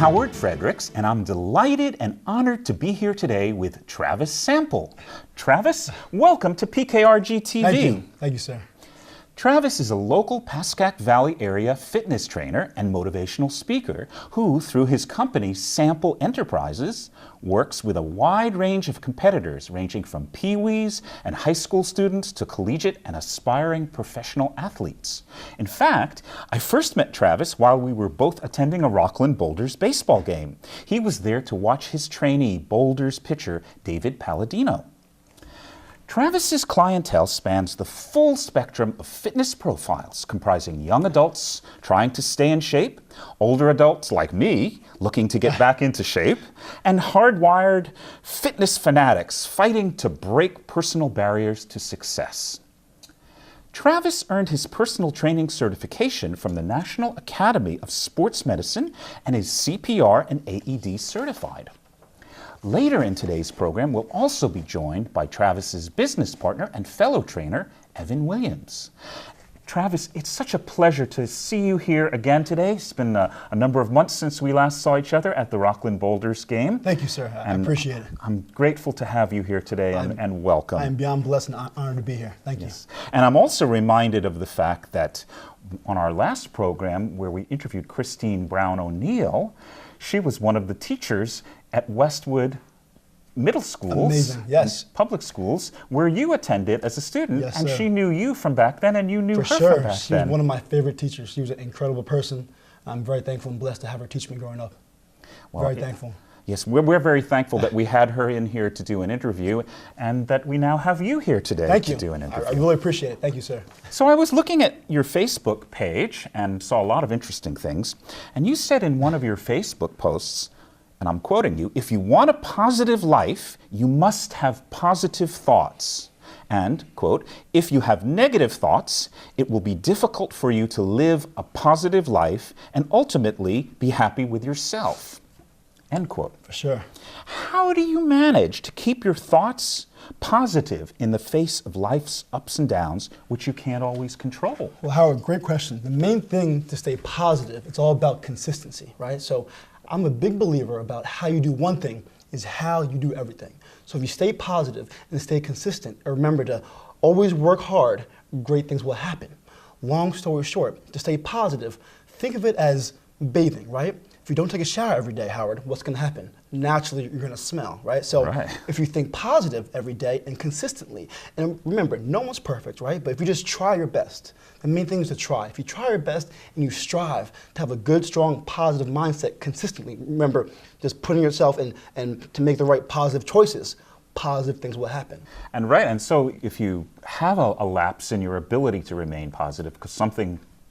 Howard Fredrics, and I'm delighted and honored to be here today with Travis Sample. Travis, welcome to PKRG-TV. Thank you. Thank you, sir. Travis is a local Pascack Valley area fitness trainer and motivational speaker who, through his company Sample Enterprises, works with a wide range of competitors ranging from peewees and high school students to collegiate and aspiring professional athletes. In fact, I first met Travis while we were both attending a Rockland Boulders baseball game. He was there to watch his trainee, Boulders pitcher David Palladino. Travis's clientele spans the full spectrum of fitness profiles, comprising young adults trying to stay in shape, older adults like me looking to get back into shape, and hardwired fitness fanatics fighting to break personal barriers to success. Travis earned his personal training certification from the National Academy of Sports Medicine and is CPR and AED certified. Later in today's program, we'll also be joined by Travis's business partner and fellow trainer, Evan Williams. Travis, it's such a pleasure to see you here again today. It's been a number of months since we last saw each other at the Rockland Boulders game. Thank you, sir. I appreciate it. I'm grateful to have you here today and welcome. I am beyond blessed and honored to be here. Thank you. And I'm also reminded of the fact that on our last program where we interviewed Christine Brown O'Neill, she was one of the teachers at Westwood Middle Schools, amazing. Yes. Public schools, where you attended as a student, yes, and sir. she knew you from back then, and you knew her For from back then. She was one of my favorite teachers. She was an incredible person. I'm very thankful and blessed to have her teach me growing up. Well, very thankful. Yes, we're very thankful that we had her in here to do an interview, and that we now have you here today to do an interview. I really appreciate it. Thank you, sir. So I was looking at your Facebook page and saw a lot of interesting things, and you said in one of your Facebook posts, and I'm quoting you, "If you want a positive life, you must have positive thoughts." And, quote, "If you have negative thoughts, it will be difficult for you to live a positive life and ultimately be happy with yourself." End quote. For sure. How do you manage to keep your thoughts positive in the face of life's ups and downs, which you can't always control? Well, Howard, great question. The main thing to stay positive, it's all about consistency, right? So I'm a big believer about how you do one thing is how you do everything. So if you stay positive and stay consistent, and remember to always work hard, great things will happen. Long story short, to stay positive, think of it as bathing, right? If you don't take a shower every day, Howard, what's going to happen? Naturally, you're going to smell, right? So if you think positive every day and consistently, and remember, no one's perfect, right? But if you just try your best, the main thing is to try. If you try your best and you strive to have a good, strong, positive mindset consistently, remember, just putting yourself in and to make the right positive choices, positive things will happen. And so if you have a lapse in your ability to remain positive because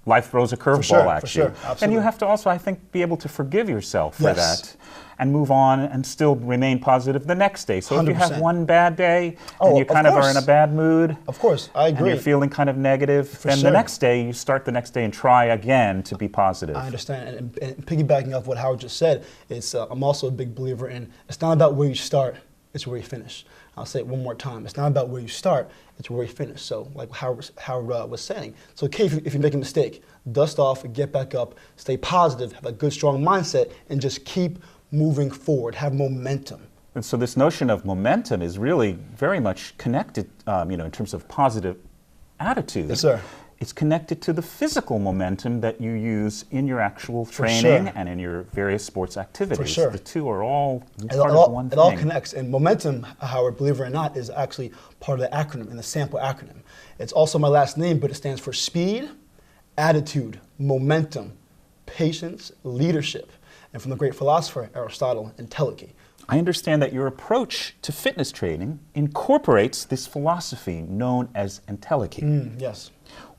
life throws a curveball at you. And you have to also, I think, be able to forgive yourself for that and move on and still remain positive the next day. So 100%. if you have one bad day and you kind of are in a bad mood, of course, I agree. and you're feeling kind of negative, then the next day you start the next day and try again to be positive. I understand. And piggybacking off what Howard just said, I'm also a big believer in it's not about where you start, it's where you finish. I'll say it one more time. It's not about where you start, it's where you finish. So like Howard was saying, so okay, if you make a mistake, dust off, get back up, stay positive, have a good, strong mindset, and just keep moving forward, have momentum. And so this notion of momentum is really very much connected, in terms of positive attitude. Yes, sir. It's connected to the physical momentum that you use in your actual training and in your various sports activities. For sure. The two are all part of one thing. It all connects. And momentum, Howard, believe it or not, is actually part of the acronym, in the Sample acronym. It's also my last name, but it stands for speed, attitude, momentum, patience, leadership. And from the great philosopher Aristotle, entelechy. I understand that your approach to fitness training incorporates this philosophy known as entelechy. Yes.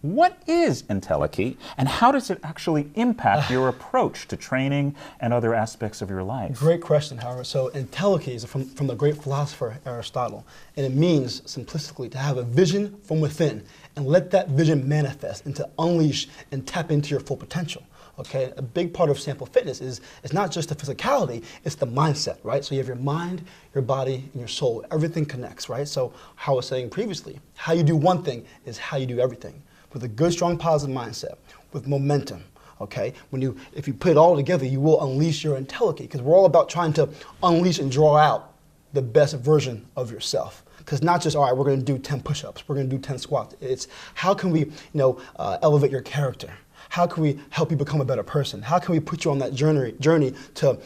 What is entelechy, and how does it actually impact your approach to training and other aspects of your life? Great question, Howard. So entelechy is from the great philosopher Aristotle, and it means, simplistically, to have a vision from within and let that vision manifest and to unleash and tap into your full potential. Okay, a big part of Sample Fitness is it's not just the physicality, it's the mindset, right? So you have your mind, your body, and your soul. Everything connects, right? So how I was saying previously, how you do one thing is how you do everything. With a good, strong, positive mindset, with momentum, Okay, if you put it all together, you will unleash your intelligence, because we're all about trying to unleash and draw out the best version of yourself. Because not just, all right, we're going to do 10 push-ups, we're going to do 10 squats. It's how can we, elevate your character? How can we help you become a better person? How can we put you on that journey to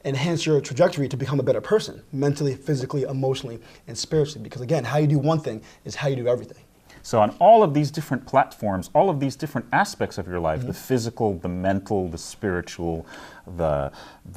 enhance your trajectory to become a better person, mentally, physically, emotionally, and spiritually? Because again, how you do one thing is how you do everything. So on all of these different platforms, all of these different aspects of your life, the physical, the mental, the spiritual, the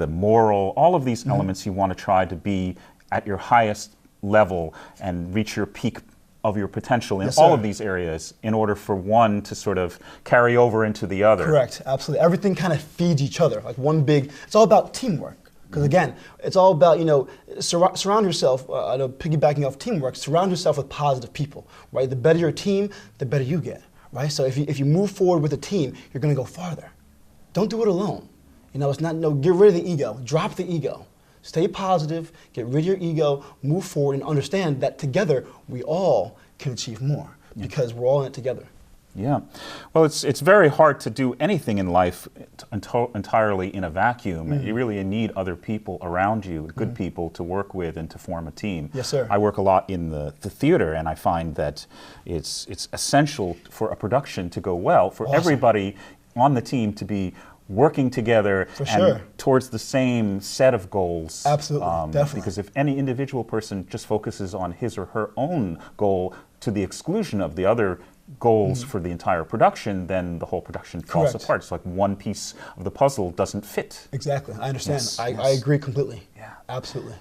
moral, all of these elements you want to try to be at your highest level and reach your peak of your potential in all of these areas in order for one to sort of carry over into the other. Correct, absolutely. Everything kind of feeds each other, like one big, it's all about teamwork. Because again, it's all about, surround yourself, piggybacking off teamwork, surround yourself with positive people, right? The better your team, the better you get, right? So if you move forward with a team, you're gonna go farther. Don't do it alone. It's not, get rid of the ego, drop the ego. Stay positive, get rid of your ego, move forward, and understand that together we all can achieve more because we're all in it together. Yeah. Well, it's very hard to do anything in life entirely in a vacuum. You really need other people around you, good people to work with and to form a team. Yes, sir. I work a lot in the theater, and I find that it's essential for a production to go well, for everybody on the team to be working together towards the same set of goals. Absolutely, definitely. Because if any individual person just focuses on his or her own goal to the exclusion of the other goals for the entire production, then the whole production falls apart. It's like one piece of the puzzle doesn't fit. Exactly, I understand. I agree completely. Yeah. Absolutely.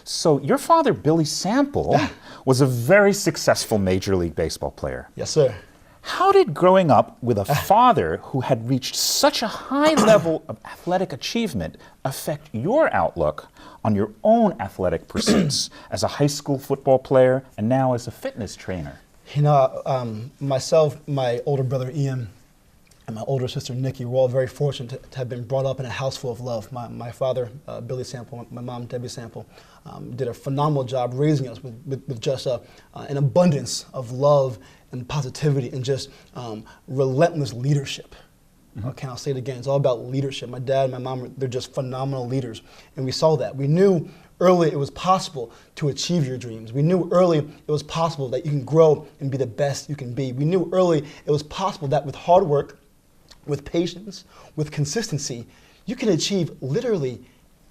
So your father, Billy Sample, was a very successful Major League Baseball player. Yes, sir. How did growing up with a father who had reached such a high level of athletic achievement affect your outlook on your own athletic pursuits as a high school football player and now as a fitness trainer? Myself, my older brother Ian, and my older sister Nikki were all very fortunate to have been brought up in a house full of love. My father, Billy Sample, my mom, Debbie Sample, did a phenomenal job raising us with just an abundance of love and positivity and just relentless leadership. Okay, I'll say it again. It's all about leadership. My dad and my mom, they're just phenomenal leaders. And we saw that. We knew early it was possible to achieve your dreams. We knew early it was possible that you can grow and be the best you can be. We knew early it was possible that with hard work, with patience, with consistency, you can achieve literally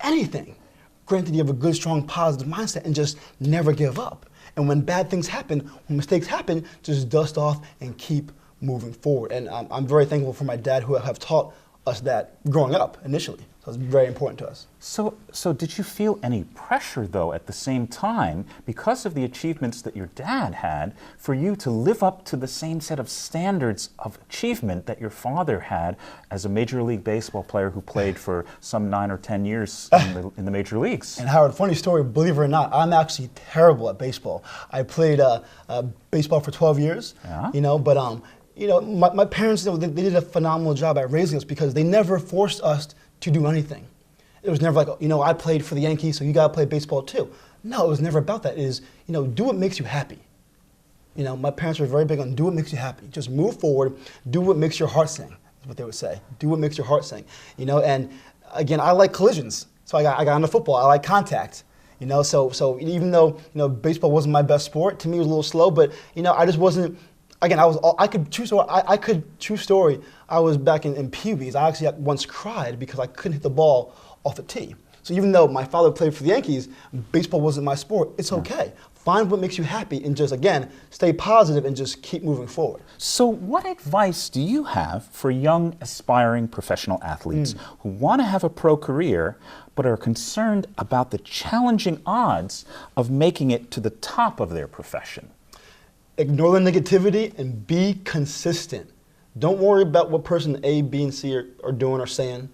anything. Granted, you have a good, strong, positive mindset and just never give up. And when bad things happen, when mistakes happen, just dust off and keep moving forward. And I'm very thankful for my dad who have taught us that growing up initially. So it's very important to us. So did you feel any pressure, though, at the same time, because of the achievements that your dad had, for you to live up to the same set of standards of achievement that your father had as a Major League Baseball player who played for some 9 or 10 years in the major leagues? And Howard, funny story, believe it or not, I'm actually terrible at baseball. I played baseball for 12 years, but my parents, they did a phenomenal job at raising us because they never forced us to do anything. It was never like, I played for the Yankees, so you gotta play baseball too. No, it was never about that. It is, do what makes you happy. My parents were very big on do what makes you happy. Just move forward, do what makes your heart sing, is what they would say. Do what makes your heart sing. And again, I like collisions. So I got into football, I like contact. So even though, baseball wasn't my best sport, to me it was a little slow, but I just wasn't. Again, true story, I was back in Pee-wees. I actually once cried because I couldn't hit the ball off the tee. So even though my father played for the Yankees, baseball wasn't my sport, it's okay. Find what makes you happy and just, again, stay positive and just keep moving forward. So what advice do you have for young aspiring professional athletes who want to have a pro career but are concerned about the challenging odds of making it to the top of their profession? Ignore the negativity and be consistent. Don't worry about what person A, B, and C are doing or saying.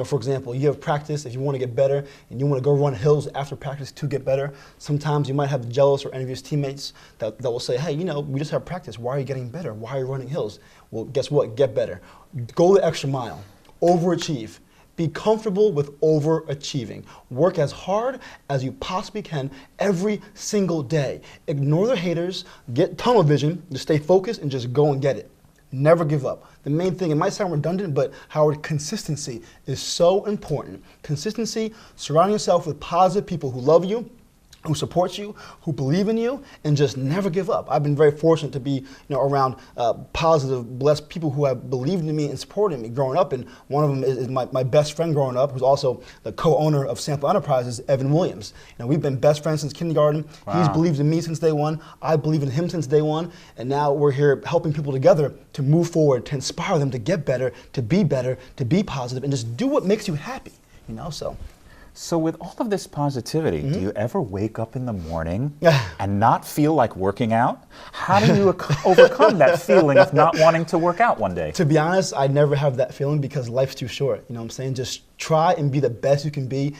For example, you have practice, if you want to get better, and you want to go run hills after practice to get better, sometimes you might have jealous or envious teammates that will say, hey, we just have practice. Why are you getting better? Why are you running hills? Well, guess what? Get better. Go the extra mile. Overachieve. Be comfortable with overachieving. Work as hard as you possibly can every single day. Ignore the haters, get tunnel vision, just stay focused and just go and get it. Never give up. The main thing, it might sound redundant, but Howard, consistency is so important. Consistency, surrounding yourself with positive people who love you, who support you, who believe in you, and just never give up. I've been very fortunate to be around positive, blessed people who have believed in me and supported me growing up, and one of them is my best friend growing up, who's also the co-owner of Sample Enterprises, Evan Williams. We've been best friends since kindergarten. Wow. He's believed in me since day one. I believe in him since day one, and now we're here helping people together to move forward, to inspire them to get better, to be positive, and just do what makes you happy, So with all of this positivity, do you ever wake up in the morning and not feel like working out? How do you overcome that feeling of not wanting to work out one day? To be honest, I never have that feeling because life's too short. You know what I'm saying? Just try and be the best you can be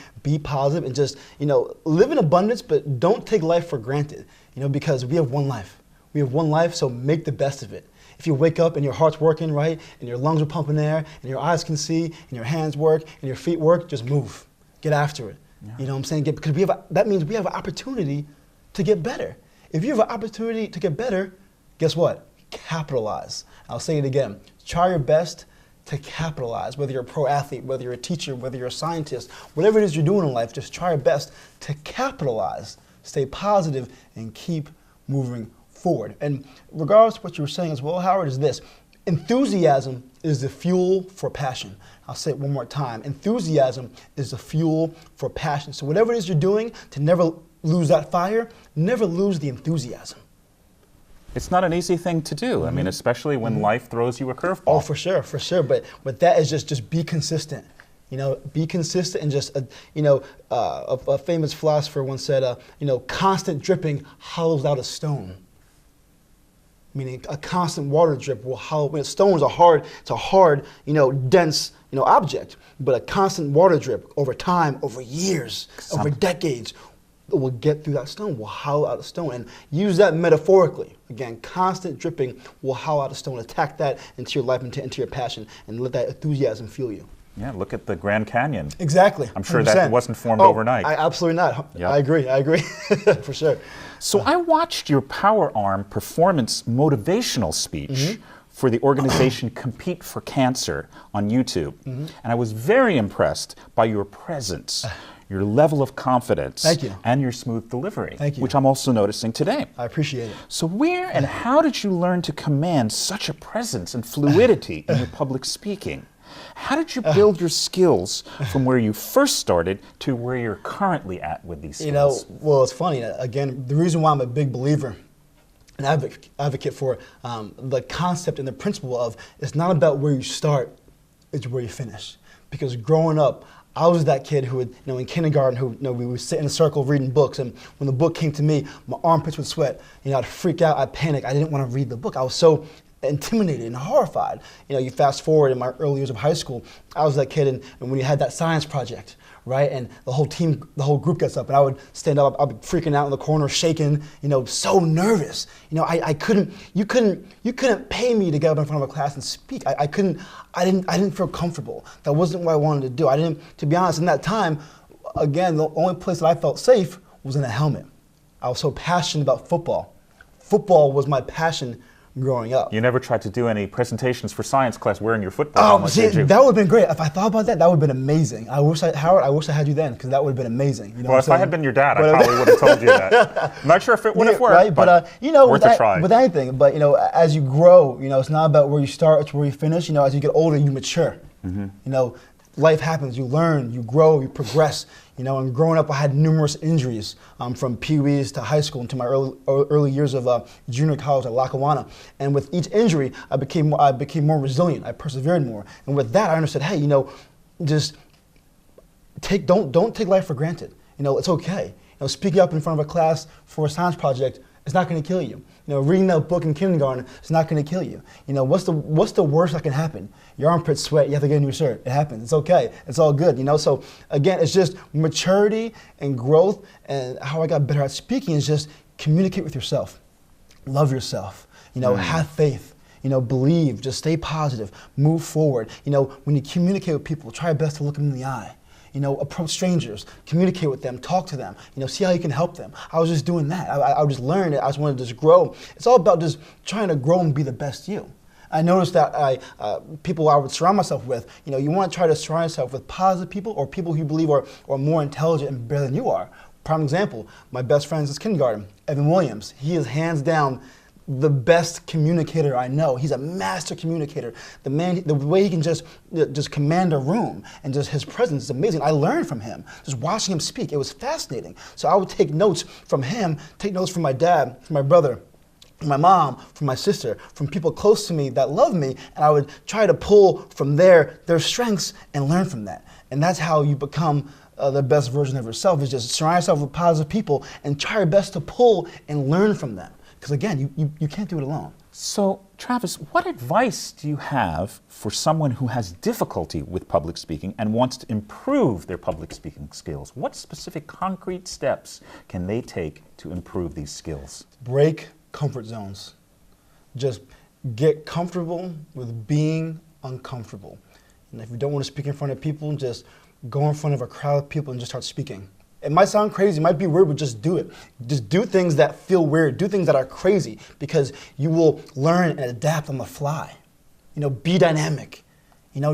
positive, and just, live in abundance, but don't take life for granted, because we have one life. We have one life, so make the best of it. If you wake up and your heart's working, right, and your lungs are pumping air, and your eyes can see, and your hands work, and your feet work, just move. Get after it. Yeah. You know what I'm saying? Because that means we have an opportunity to get better. If you have an opportunity to get better, guess what? Capitalize. I'll say it again. Try your best to capitalize. Whether you're a pro athlete, whether you're a teacher, whether you're a scientist, whatever it is you're doing in life, just try your best to capitalize. Stay positive and keep moving forward. And regardless of what you were saying as well, Howard, is this. Enthusiasm is the fuel for passion. I'll say it one more time. Enthusiasm is the fuel for passion. So whatever it is you're doing, to never lose that fire, never lose the enthusiasm. It's not an easy thing to do. I mean, especially when life throws you a curveball. Oh, for sure. But that is just be consistent. Be consistent, and just, a famous philosopher once said, constant dripping hollows out a stone. Meaning a constant water drip will hollow. When stones are hard, it's a hard, dense, object. But a constant water drip over time, over years, over decades, will get through that stone, will hollow out a stone. And use that metaphorically. Again, constant dripping will hollow out a stone. Attack that into your life, into your passion, and let that enthusiasm fuel you. Yeah, look at the Grand Canyon. Exactly. I'm sure 100%. that wasn't formed overnight. Absolutely not. Yep. I agree, for sure. So I watched your Power Arm performance motivational speech for the organization Compete for Cancer on YouTube. And I was very impressed by your presence, your level of confidence, Thank you. And your smooth delivery, Thank you. which I'm also noticing today. I appreciate it. So where and how did you learn to command such a presence and fluidity in your public speaking? How did you build your skills from where you first started to where you're currently at with these skills? Well, it's funny. Again, the reason why I'm a big believer, an advocate for the concept and the principle of it's not about where you start, it's where you finish. Because growing up, I was that kid who would, in kindergarten, who, we would sit in a circle reading books, and when the book came to me, my armpits would sweat. I'd freak out, I'd panic. I didn't want to read the book. I was so intimidated and horrified. You fast forward in my early years of high school, I was that kid, and when you had that science project, right, and the whole group gets up, and I would stand up, I'd be freaking out in the corner, shaking, so nervous. You couldn't pay me to get up in front of a class and speak. I didn't feel comfortable. That wasn't what I wanted to do. To be honest, in that time, again, the only place that I felt safe was in a helmet. I was so passionate about football. Football was my passion growing up. You never tried to do any presentations for science class wearing your football helmet, did you? That would have been great. If I thought about that, that would have been amazing. Howard, I wish I had you then, because that would have been amazing. Well, if I had been your dad, I probably would have told you that. I'm not sure if it would have worked, right? but worth a try. With anything, but as you grow, it's not about where you start, it's where you finish. As you get older, you mature. Life happens. You learn, you grow, you progress. And growing up, I had numerous injuries from Pee-wees to high school into my early years of junior college at Lackawanna. And with each injury, I became more resilient. I persevered more. And with that, I understood, hey, just don't take life for granted. It's okay. Speaking up in front of a class for a science project, it's not going to kill you. Reading that book in kindergarten, it's not going to kill you. What's the worst that can happen? Your armpits sweat, you have to get a new shirt. It happens. It's okay. It's all good. So again, it's just maturity and growth, and how I got better at speaking is just communicate with yourself. Love yourself. Have faith. Believe. Just stay positive. Move forward. When you communicate with people, try your best to look them in the eye. Approach strangers, communicate with them, talk to them, see how you can help them. I was just doing that. I just learned it. I just wanted to just grow. It's all about just trying to grow and be the best you. I noticed that people I would surround myself with, you want to try to surround yourself with positive people or people who you believe are more intelligent and better than you are. Prime example, my best friend since kindergarten, Evan Williams. He is hands down the best communicator I know. He's a master communicator. The way he can just command a room and just his presence is amazing. I learned from him, just watching him speak. It was fascinating. So I would take notes from him, take notes from my dad, from my brother, from my mom, from my sister, from people close to me that love me, and I would try to pull from their strengths and learn from that. And that's how you become the best version of yourself, is just surround yourself with positive people and try your best to pull and learn from them. Because again, you can't do it alone. So, Travis, what advice do you have for someone who has difficulty with public speaking and wants to improve their public speaking skills? What specific concrete steps can they take to improve these skills? Break comfort zones. Just get comfortable with being uncomfortable. And if you don't want to speak in front of people, just go in front of a crowd of people and just start speaking. It might sound crazy, it might be weird, but just do it. Just do things that feel weird, do things that are crazy, because you will learn and adapt on the fly. Be dynamic.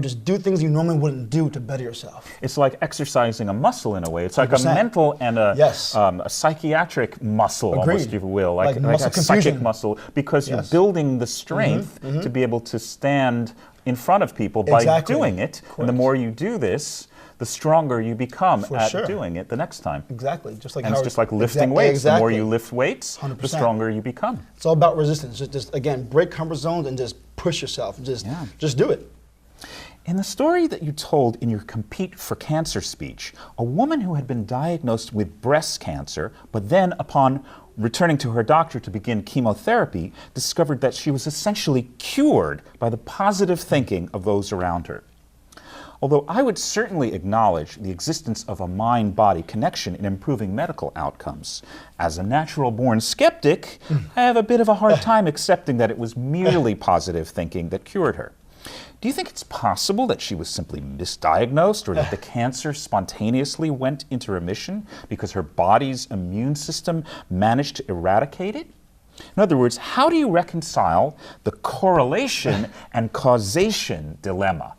Just do things you normally wouldn't do to better yourself. It's like exercising a muscle in a way. It's like 100%. a mental and Yes. A psychiatric muscle, Agreed. almost, if you will, like muscle a psychic confusion. muscle, because Yes. you're building the strength to be able to stand in front of people by Exactly. doing it. Correct. And the more you do this, the stronger you become For at sure. doing it the next time. Exactly. Just like And how it's just like lifting weights. The more Exactly. you lift weights, 100%. the stronger you become. It's all about resistance. Just again, break comfort zones and just push yourself. Just do it. In the story that you told in your Compete for Cancer speech, a woman who had been diagnosed with breast cancer, but then upon returning to her doctor to begin chemotherapy, discovered that she was essentially cured by the positive thinking of those around her. Although I would certainly acknowledge the existence of a mind-body connection in improving medical outcomes, as a natural-born skeptic, I have a bit of a hard time accepting that it was merely positive thinking that cured her. Do you think it's possible that she was simply misdiagnosed, or that the cancer spontaneously went into remission because her body's immune system managed to eradicate it? In other words, how do you reconcile the correlation and causation dilemma?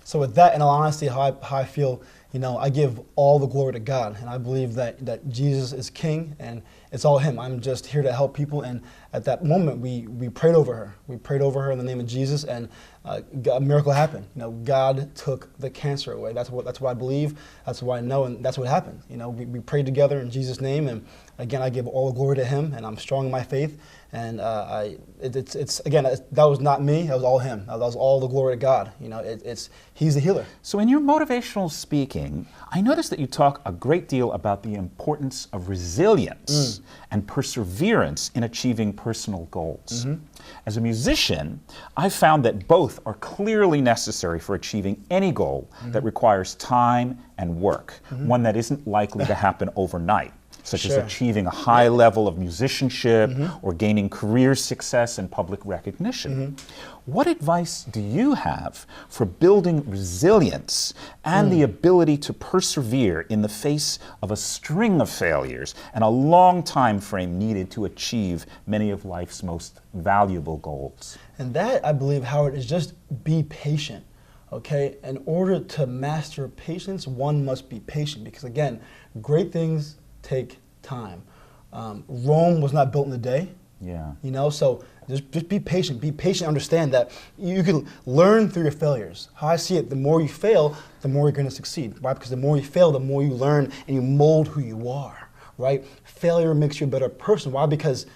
So with that, in all honesty, how I feel, I give all the glory to God, and I believe that Jesus is King, and it's all Him. I'm just here to help people, and at that moment, we prayed over her. We prayed over her in the name of Jesus, and a miracle happened. God took the cancer away. That's what I believe. That's what I know, and that's what happened. We prayed together in Jesus' name, and again, I give all the glory to Him, and I'm strong in my faith. And that was not me. That was all Him. That was all the glory to God. He's the healer. So in your motivational speaking, I noticed that you talk a great deal about the importance of resilience and perseverance in achieving personal goals. As a musician, I've found that both are clearly necessary for achieving any goal that requires time and work, one that isn't likely to happen overnight, such as achieving a high level of musicianship or gaining career success and public recognition. What advice do you have for building resilience and the ability to persevere in the face of a string of failures and a long time frame needed to achieve many of life's most valuable goals? And that, I believe, Howard, is just be patient. Okay? In order to master patience, one must be patient, because again, great things take time. Rome was not built in a day. Yeah. So just be patient. Be patient. Understand that you can learn through your failures. How I see it, the more you fail, the more you're going to succeed. Right? Because the more you fail, the more you learn and you mold who you are. Right? Failure makes you a better person. Why? Because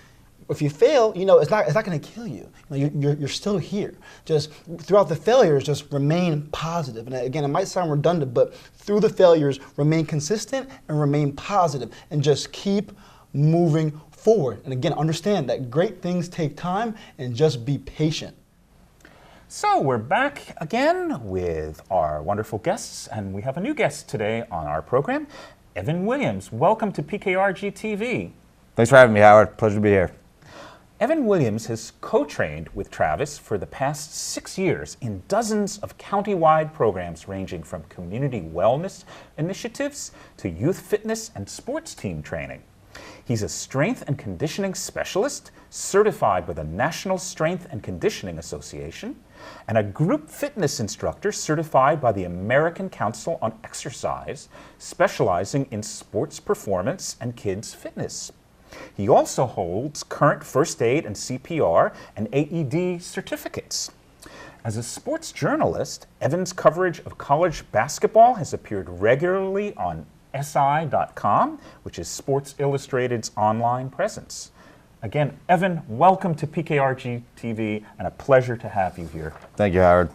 if you fail, it's not going to kill you. You're still here. Just throughout the failures, just remain positive. And again, it might sound redundant, but through the failures, remain consistent and remain positive, and just keep moving forward. And again, understand that great things take time, and just be patient. So we're back again with our wonderful guests, and we have a new guest today on our program, Evan Williams. Welcome to PKRG-TV. Thanks for having me, Howard. Pleasure to be here. Evan Williams has co-trained with Travis for the past 6 years in dozens of county-wide programs ranging from community wellness initiatives to youth fitness and sports team training. He's a strength and conditioning specialist, certified by the National Strength and Conditioning Association, and a group fitness instructor certified by the American Council on Exercise, specializing in sports performance and kids fitness. He also holds current first aid and CPR and AED certificates. As a sports journalist, Evan's coverage of college basketball has appeared regularly on SI.com, which is Sports Illustrated's online presence. Again, Evan, welcome to PKRG-TV, and a pleasure to have you here. Thank you, Howard.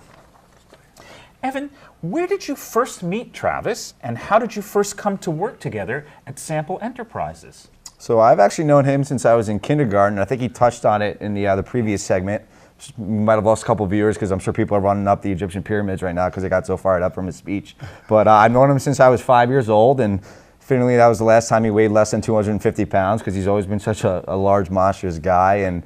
Evan, where did you first meet Travis, and how did you first come to work together at Sample Enterprises? So I've actually known him since I was in kindergarten. I think he touched on it in the previous segment. We might have lost a couple of viewers because I'm sure people are running up the Egyptian pyramids right now because they got so fired up from his speech. But I've known him since I was 5 years old, and finally that was the last time he weighed less than 250 pounds because he's always been such a large, monstrous guy. And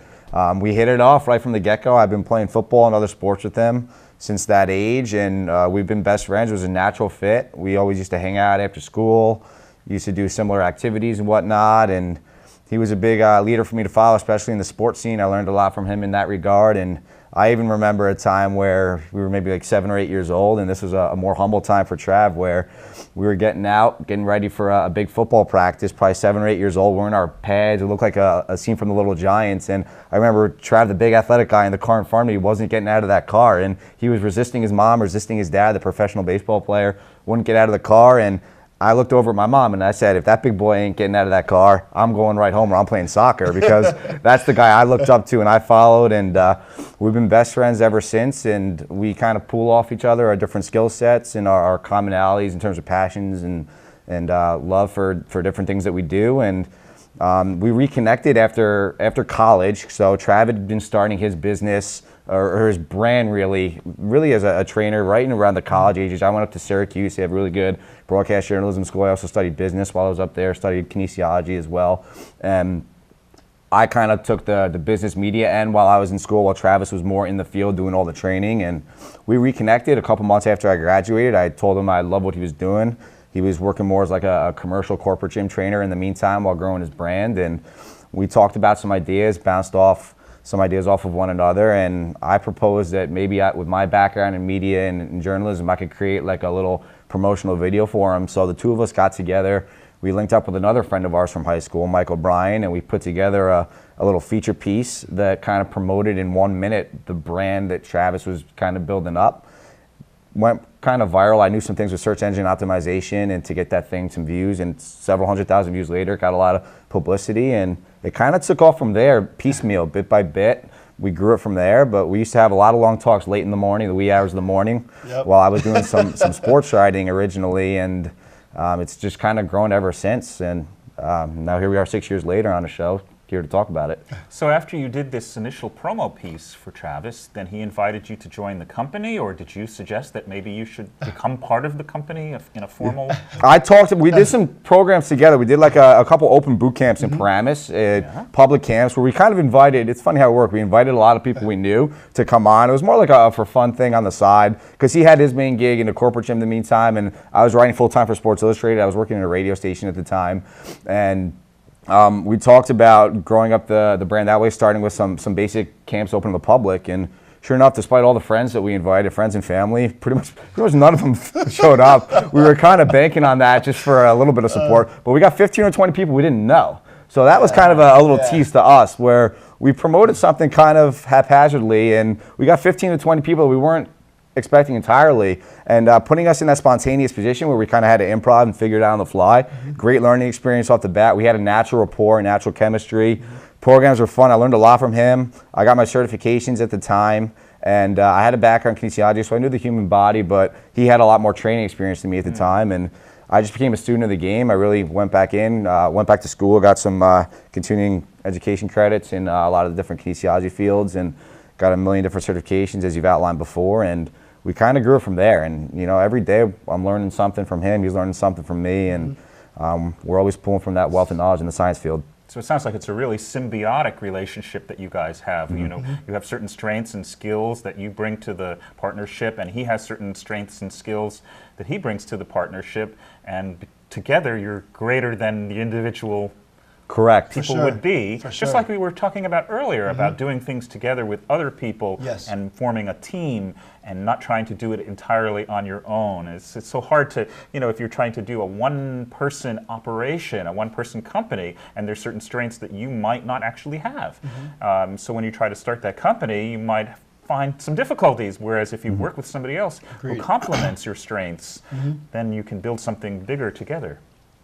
we hit it off right from the get-go. I've been playing football and other sports with him since that age, and we've been best friends. It was a natural fit. We always used to hang out after school, used to do similar activities and whatnot, and he was a big leader for me to follow, especially in the sports scene. I learned a lot from him in that regard, and I even remember a time where we were maybe like 7 or 8 years old, and this was a more humble time for Trav, where we were getting ready for a big football practice, probably 7 or 8 years old. We're in our pads. It looked like a scene from The Little Giants, and I remember Trav, the big athletic guy in the car in front of me, wasn't getting out of that car, and he was resisting his mom, resisting his dad, the professional baseball player, wouldn't get out of the car, and I looked over at my mom and I said, if that big boy ain't getting out of that car, I'm going right home or I'm playing soccer, because that's the guy I looked up to and I followed, and we've been best friends ever since, and we kind of pull off each other, our different skill sets and our commonalities in terms of passions and love for different things that we do. And we reconnected after college. So Trav had been starting his business or his brand really as a trainer right and around the college ages. I went up to Syracuse. They have a really good broadcast journalism school. I also studied business while I was up there, studied kinesiology as well. And I kind of took the business media end while I was in school, while Travis was more in the field doing all the training. And we reconnected a couple months after I graduated. I told him I loved what he was doing. He was working more as like a commercial corporate gym trainer in the meantime while growing his brand. And we talked about some ideas, bounced off some ideas off of one another, and I proposed that maybe with my background in media and journalism, I could create like a little promotional video for him. So the two of us got together. We linked up with another friend of ours from high school, Michael Bryan, and we put together a little feature piece that kind of promoted in 1 minute the brand that Travis was kind of building up. Went kind of viral. I knew some things with search engine optimization and to get that thing some views, and several 100,000 views later, got a lot of publicity, and it kind of took off from there, piecemeal, bit by bit. We grew it from there, but we used to have a lot of long talks late in the morning, the wee hours of the morning, while I was doing some sports writing originally, and it's just kind of grown ever since. And now here we are 6 years later on a show, here to talk about it. So after you did this initial promo piece for Travis, then he invited you to join the company, or did you suggest that maybe you should become part of the company in a formal... We did some programs together. We did like a couple open boot camps in Paramus, public camps, where we kind of invited, it's funny how it worked, we invited a lot of people we knew to come on. It was more like a for fun thing on the side, because he had his main gig in the corporate gym in the meantime, and I was writing full-time for Sports Illustrated. I was working in a radio station at the time, and we talked about growing up the brand that way, starting with some basic camps open to the public, and sure enough, despite all the friends that we invited, friends and family, pretty much none of them showed up. We were kind of banking on that just for a little bit of support, but we got 15 or 20 people we didn't know. So that was kind of a little tease to us, where we promoted something kind of haphazardly, and we got 15 to 20 people we weren't expecting entirely, and putting us in that spontaneous position where we kind of had to improv and figure it out on the fly. Great learning experience off the bat. We had a natural rapport, natural chemistry. Programs were fun. I learned a lot from him. I got my certifications at the time, and I had a background in kinesiology, so I knew the human body, but he had a lot more training experience than me at the time, and I just became a student of the game. I really went back to school, got some continuing education credits in a lot of the different kinesiology fields, and got a million different certifications, as you've outlined before, and we kind of grew from there. And every day I'm learning something from him, he's learning something from me, and we're always pulling from that wealth of knowledge in the science field. So it sounds like it's a really symbiotic relationship that you guys have. You have certain strengths and skills that you bring to the partnership, and he has certain strengths and skills that he brings to the partnership, and together you're greater than the individual Correct. people sure. would be. For Just sure. like we were talking about earlier about doing things together with other people Yes. and forming a team and not trying to do it entirely on your own. It's so hard to, if you're trying to do a one-person operation, a one-person company, and there's certain strengths that you might not actually have. So when you try to start that company, you might find some difficulties, whereas if you work with somebody else who Agreed. complements your strengths, then you can build something bigger together.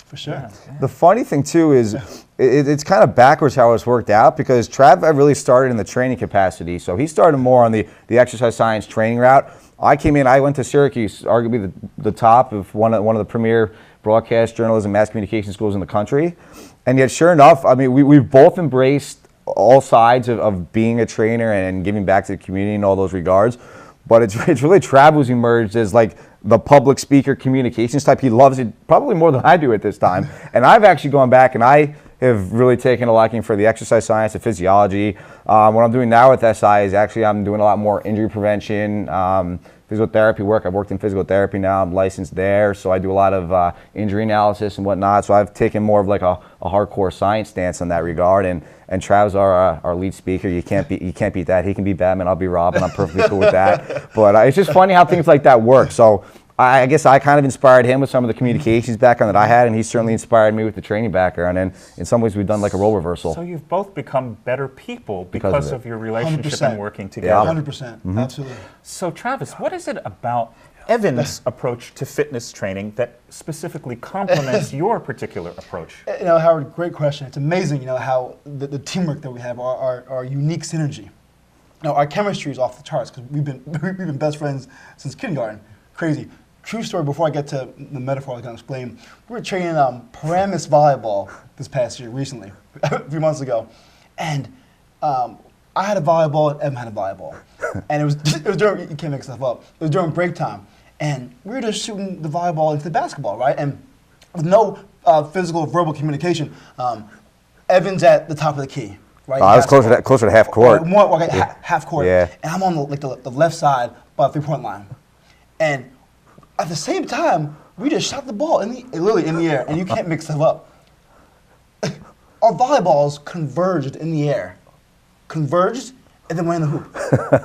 For sure. The funny thing too is it's kind of backwards how it's worked out, because Trav really started in the training capacity. So he started more on the exercise science training route. I came in, I went to Syracuse, arguably the top of one of the premier broadcast journalism, mass communication schools in the country. And yet sure enough, I mean, we've both embraced all sides of being a trainer and giving back to the community in all those regards. But it's really Trav who's emerged as like the public speaker communications type. He loves it probably more than I do at this time. And I've actually gone back and I have really taken a liking for the exercise science, the physiology. What I'm doing now with SI is actually I'm doing a lot more injury prevention, physical therapy work. I've worked in physical therapy now. I'm licensed there, so I do a lot of injury analysis and whatnot. So I've taken more of like a hardcore science stance in that regard. And Trav's our lead speaker. You can't beat that. He can be Batman. I'll be Robin. I'm perfectly cool with that. But it's just funny how things like that work. So I guess I kind of inspired him with some of the communications background that I had, and he certainly inspired me with the training background. And in some ways, we've done like a role reversal. So you've both become better people because of your relationship 100%. and working together. 100%. Absolutely. So Travis, what is it about Evan's approach to fitness training that specifically complements your particular approach? Howard, great question. It's amazing, how the teamwork that we have, our unique synergy. Our chemistry is off the charts because we've been best friends since kindergarten. Crazy. True story, before I get to the metaphor I was going to explain, we were training Paramus volleyball this past year, recently, a few months ago. And I had a volleyball and Evan had a volleyball. And it was during, you can't make stuff up, it was during break time. And we were just shooting the volleyball into the basketball, right? And with no physical, verbal communication, Evan's at the top of the key, right? I was closer to half court. Half court. Yeah. And I'm on the left side by the three-point line. And at the same time, we just shot the ball literally in the air, and you can't mix stuff up. Our volleyballs converged in the air, and then went in the hoop.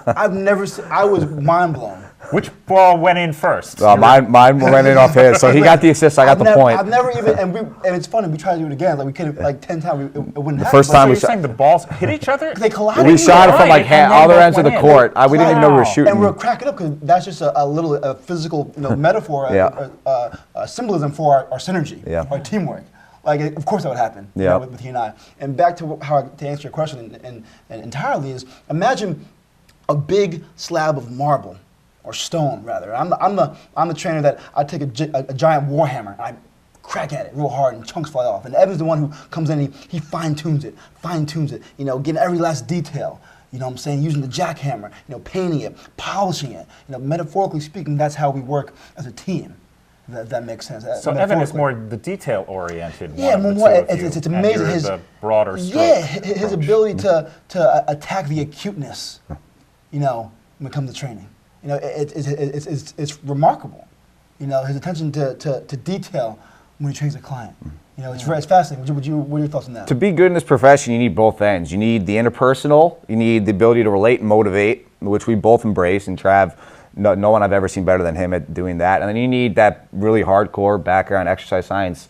I was mind blown. Which ball went in first? Mine went in off his, so he got the assist. I got the point. I've never even, and it's funny. We tried to do it again. Like we could have 10 times. It wouldn't happen. First time So we you're saying the balls hit each other? They collided. We shot it from like and then other both ends of the went in. court. We didn't even know we were shooting. And we're cracking up because that's just a physical metaphor, symbolism for our synergy, our teamwork. Like, of course that would happen with he and I. And back to to answer your question and entirely is, imagine a big slab of marble, or stone rather. I'm the trainer that I take a giant war hammer and I crack at it real hard and chunks fly off. And Evan's the one who comes in and he fine-tunes it, getting every last detail. You know what I'm saying? Using the jackhammer, painting it, polishing it. Metaphorically speaking, that's how we work as a team. If that makes sense. So Evan is more the detail-oriented one. Yeah, more. It's amazing. And you're the broader stroke. Yeah, his ability to attack the acuteness, when it comes to training. It's remarkable. His attention to detail when he trains a client. It's fascinating. What are your thoughts on that? To be good in this profession, you need both ends. You need the interpersonal. You need the ability to relate and motivate, which we both embrace. And Trav, no one I've ever seen better than him at doing that. And then you need that really hardcore background exercise science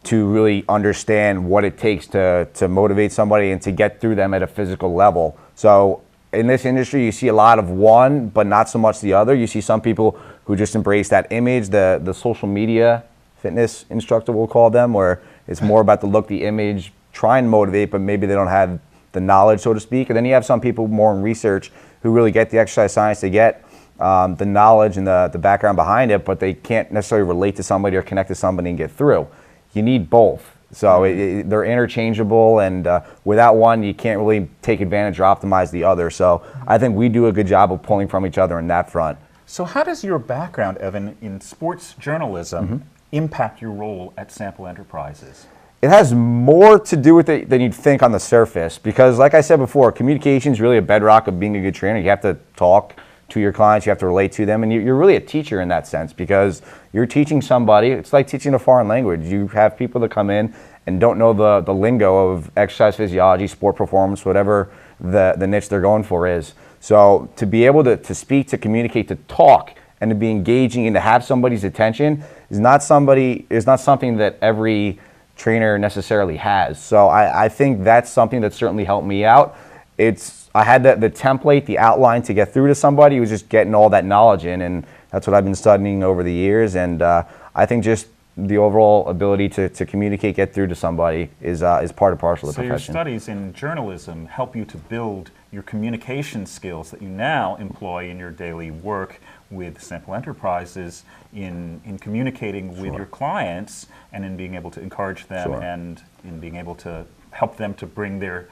to really understand what it takes to motivate somebody and to get through them at a physical level. So in this industry, you see a lot of one, but not so much the other. You see some people who just embrace that image, the social media fitness instructor, we'll call them, where it's more about the look, the image, try and motivate, but maybe they don't have the knowledge, so to speak. And then you have some people more in research who really get the exercise science, they get the knowledge and the background behind it, but they can't necessarily relate to somebody or connect to somebody and get through. You need both. So they're interchangeable, and without one, you can't really take advantage or optimize the other. So I think we do a good job of pulling from each other in that front. So how does your background, Evan, in sports journalism impact your role at Sample Enterprises? It has more to do with it than you'd think on the surface, because like I said before, communication is really a bedrock of being a good trainer. You have to talk to your clients, you have to relate to them, and you're really a teacher in that sense, because you're teaching somebody. It's like teaching a foreign language. You have people that come in and don't know the lingo of exercise physiology, sport performance, whatever the niche they're going for is. So to be able to speak, to communicate, to talk, and to be engaging and to have somebody's attention is not something that every trainer necessarily has. So I think that's something that certainly helped me out. I had the template, the outline to get through to somebody. It was just getting all that knowledge in, and that's what I've been studying over the years. And I think just the overall ability to communicate, get through to somebody is part and parcel of the profession. So your studies in journalism help you to build your communication skills that you now employ in your daily work with Sample Enterprises in communicating with your clients and in being able to encourage them and in being able to help them to bring their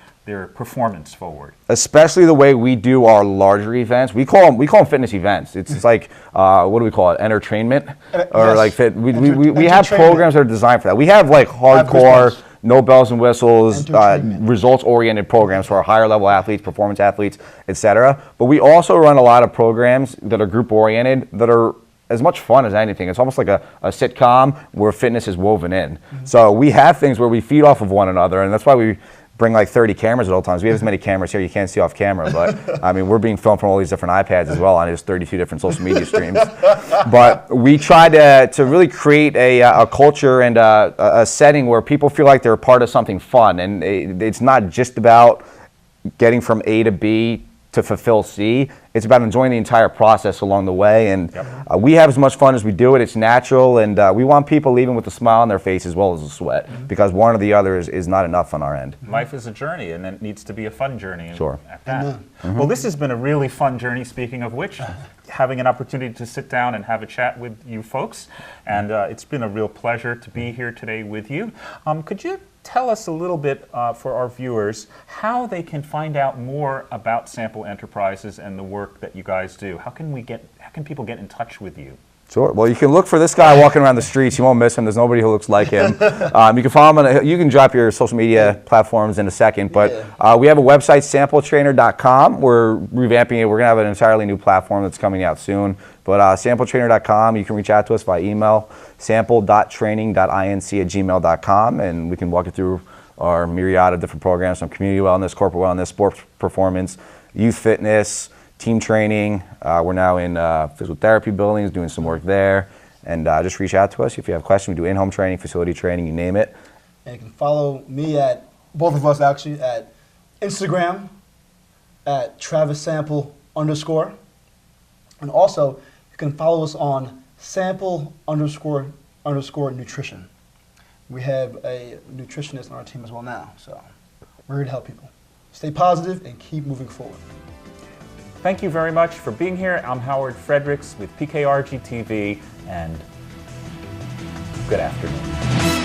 performance forward. Especially the way we do our larger events. We call them fitness events. It's like, what do we call it? Entertainment? Or yes. like fit. We have programs that are designed for that. We have like hardcore, no bells and whistles, results-oriented programs for our higher level athletes, performance athletes, etc. But we also run a lot of programs that are group-oriented that are as much fun as anything. It's almost like a sitcom where fitness is woven in. So we have things where we feed off of one another, and that's why we bring like 30 cameras at all times. We have as many cameras here you can't see off camera, but I mean, we're being filmed from all these different iPads as well on his 32 different social media streams. But we try to really create a culture and a setting where people feel like they're a part of something fun, and it's not just about getting from A to B to fulfill C. It's about enjoying the entire process along the way, and we have as much fun as we do it. It's natural, and we want people leaving with a smile on their face as well as a sweat, because one or the other is not enough on our end. Life is a journey, and it needs to be a fun journey. Sure. At that. Well, this has been a really fun journey, speaking of which, having an opportunity to sit down and have a chat with you folks, and it's been a real pleasure to be here today with you. Could you tell us a little bit for our viewers how they can find out more about Sample Enterprises and the work that you guys do? How can people get in touch with you? Sure. Well, you can look for this guy walking around the streets. You won't miss him. There's nobody who looks like him. You can follow him you can drop your social media platforms in a second, but we have a website, sampletrainer.com. We're revamping it. We're going to have an entirely new platform that's coming out soon. But sampletrainer.com, you can reach out to us by email, sample.training.inc@gmail.com, and we can walk you through our myriad of different programs, from community wellness, corporate wellness, sports performance, youth fitness, team training. We're now in physical therapy buildings, doing some work there. And just reach out to us if you have questions. We do in-home training, facility training, you name it. And you can follow me at, both of us actually, at Instagram, at TravisSample_. And also, you can follow us on Sample__nutrition. We have a nutritionist on our team as well now. So we're here to help people. Stay positive and keep moving forward. Thank you very much for being here. I'm Howard Fredrics with PKRG-TV, and good afternoon.